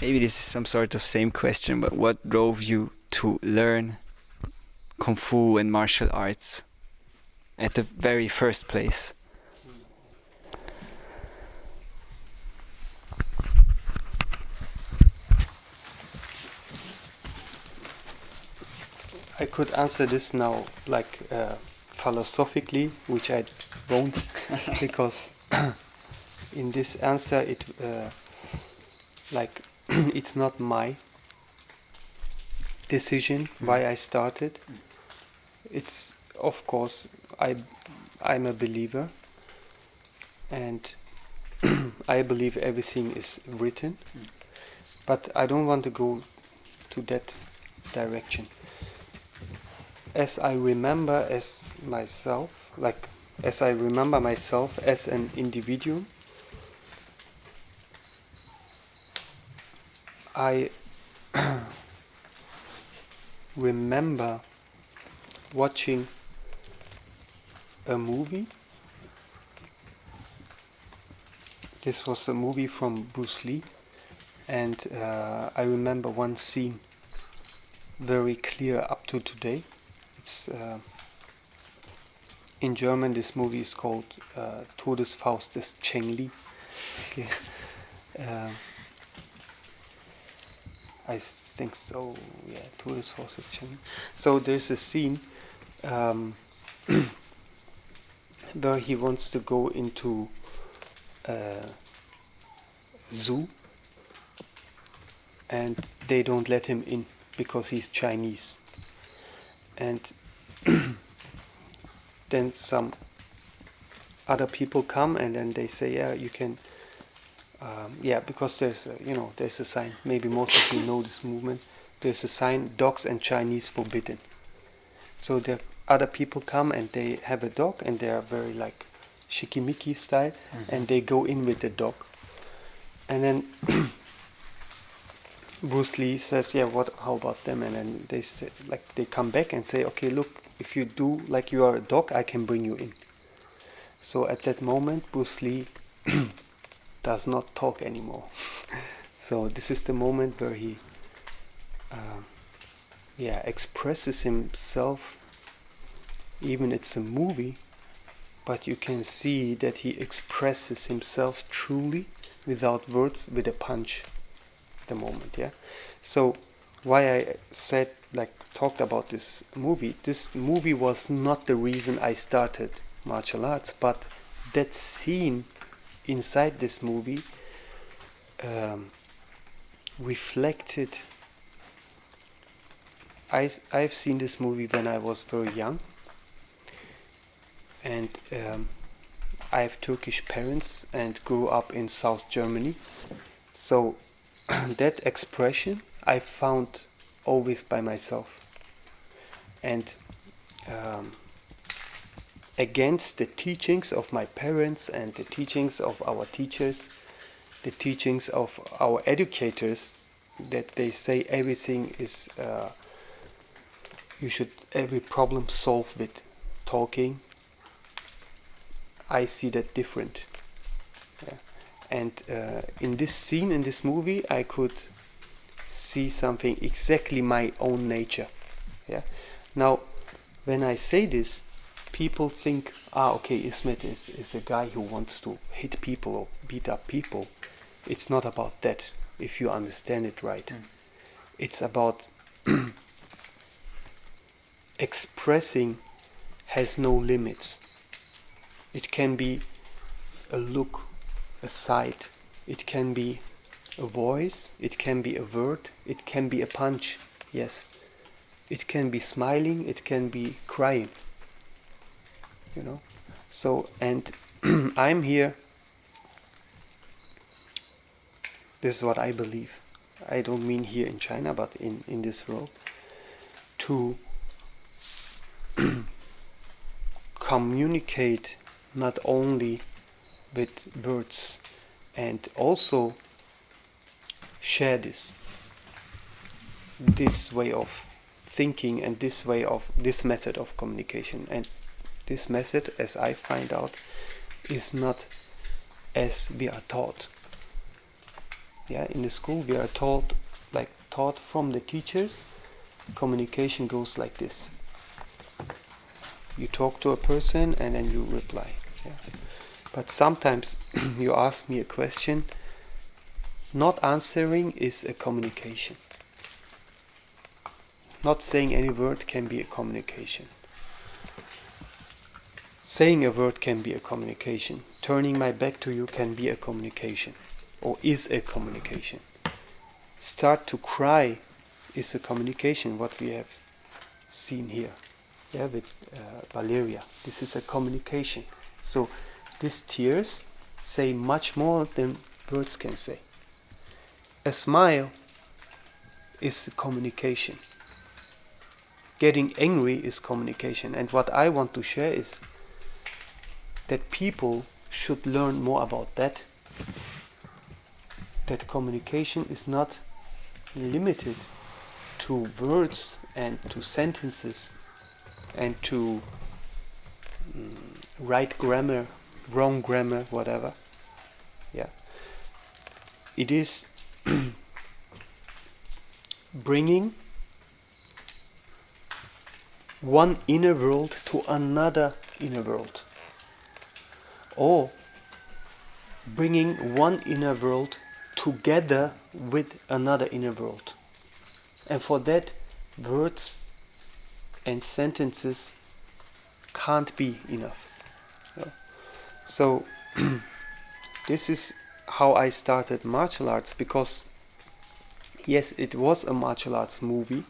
Maybe this is some sort of same question, but what drove you to learn Kung Fu and martial arts at the very first place? I could answer this now like philosophically, which I won't, because in this answer it like it's not my decision why I started. It's, of course, I'm a believer, and I believe everything is written, but I don't want to go to that direction. As I remember myself as an individual, I remember watching a movie. This was a movie from Bruce Lee, and I remember one scene very clear up to today. It's in German. This movie is called Todesfaust des Cheng Li. Okay. I think so. Yeah, Todesfaust des Cheng Li. So there's a scene where he wants to go into a zoo, and they don't let him in because he's Chinese. And then some other people come, and then they say, yeah, you can, because there's a sign. Maybe most of you know this movement. There's a sign: dogs and Chinese forbidden. So the other people come, and they have a dog, and they are very like shikimiki style, and they go in with the dog. And then Bruce Lee says, yeah, how about them? And then they say, like, they come back and say, okay, look, if you do like you are a dog, I can bring you in. So at that moment, Bruce Lee does not talk anymore. So this is the moment where he expresses himself. Even it's a movie, but you can see that he expresses himself truly without words, with a punch. The moment, yeah. So why I talked about this movie was not the reason I started martial arts, but that scene inside this movie reflected. I've seen this movie when I was very young, and I have Turkish parents and grew up in South Germany. So that expression I found always by myself, and against the teachings of my parents and the teachings of our teachers, the teachings of our educators, that they say everything is every problem solved with talking. I see that different. Yeah. And in this scene, in this movie, I could see something exactly my own nature. Yeah. Now, when I say this, people think, okay, Ismet is a guy who wants to hit people or beat up people. It's not about that, if you understand it right. It's about expressing has no limits. It can be a look, a sight, it can be a voice, it can be a word, it can be a punch, yes. It can be smiling, it can be crying, So, and I'm here, this is what I believe, I don't mean here in China, but in this world, to communicate not only with words, and also share this way of thinking and this method of communication. And this method, as I find out, is not as we are taught. Yeah, in the school we are taught from the teachers, communication goes like this. You talk to a person and then you reply. Yeah. But sometimes you ask me a question, not answering is a communication. Not saying any word can be a communication. Saying a word can be a communication. Turning my back to you can be a communication, or is a communication. Start to cry is a communication, what we have seen here, yeah, with Valeria. This is a communication. So these tears say much more than words can say. A smile is a communication. Getting angry is communication. And what I want to share is that people should learn more about that. That communication is not limited to words and to sentences and to right grammar, wrong grammar, whatever. Yeah. It is bringing one inner world to another inner world, or bringing one inner world together with another inner world. And for that, words and sentences can't be enough. Yeah. So this is how I started martial arts, because yes, it was a martial arts movie,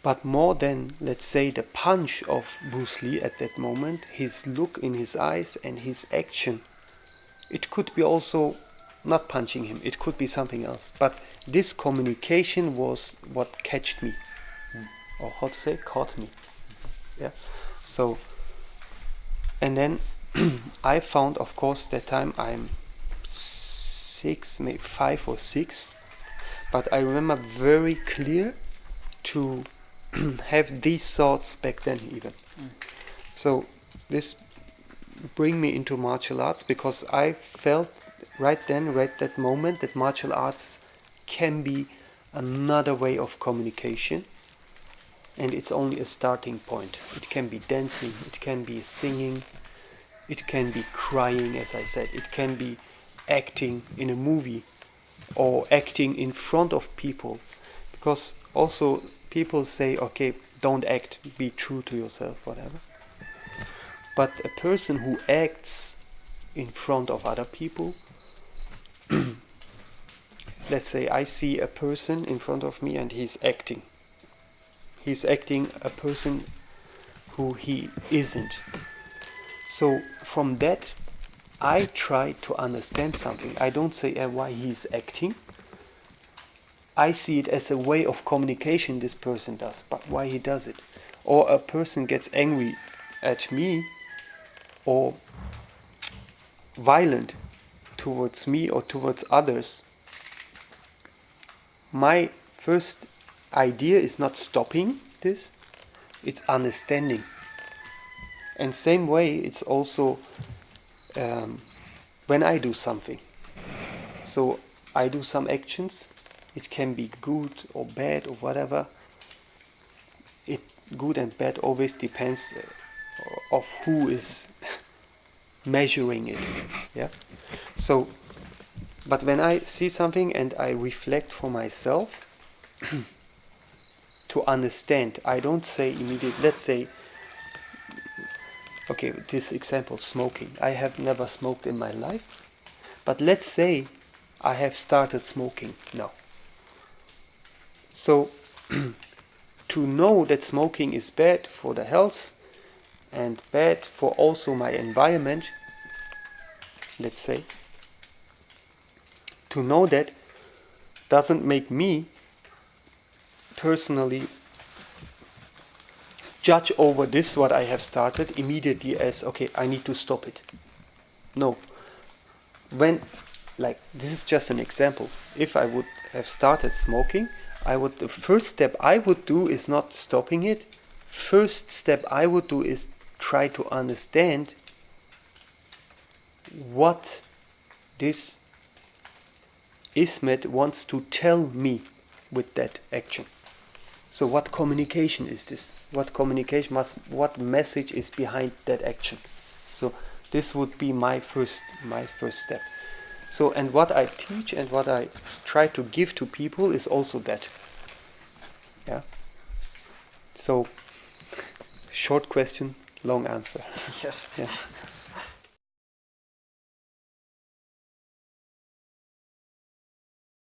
but more than, let's say, the punch of Bruce Lee at that moment, his look in his eyes and his action, it could be also not punching him, it could be something else. But this communication was what catched me. Or how to say? Caught me. Yeah. So, and then I found, of course, that time I'm 6, maybe 5 or 6, but I remember very clear to have these thoughts back then even. So this bring me into martial arts, because I felt right then, right that moment, that martial arts can be another way of communication, and it's only a starting point. It can be dancing, it can be singing, it can be crying, as I said, it can be acting in a movie or acting in front of people, because also people say, okay, don't act, be true to yourself, whatever. But a person who acts in front of other people, let's say I see a person in front of me and he's acting. He's acting a person who he isn't. So from that, I try to understand something. I don't say why he's acting. I see it as a way of communication this person does, but why he does it. Or a person gets angry at me or violent towards me or towards others. My first idea is not stopping this, it's understanding. And same way it's also when I do something. So I do some actions, it can be good or bad or whatever. It good and bad always depends of who is measuring it. Yeah. So, but when I see something and I reflect for myself to understand, I don't say immediately. Let's say, okay, this example, smoking. I have never smoked in my life, but let's say I have started smoking now. So to know that smoking is bad for the health and bad for also my environment, let's say, to know that doesn't make me personally judge over this what I have started immediately as, okay, I need to stop it. No. When, like, this is just an example. If I would have started smoking, the first step I would do is not stopping it. First step I would do is try to understand what this Ismet wants to tell me with that action. So what communication is this? What communication what message is behind that action? So this would be my first step. So, and what I teach and what I try to give to people is also that. Yeah. So, short question, long answer. Yes. Yeah.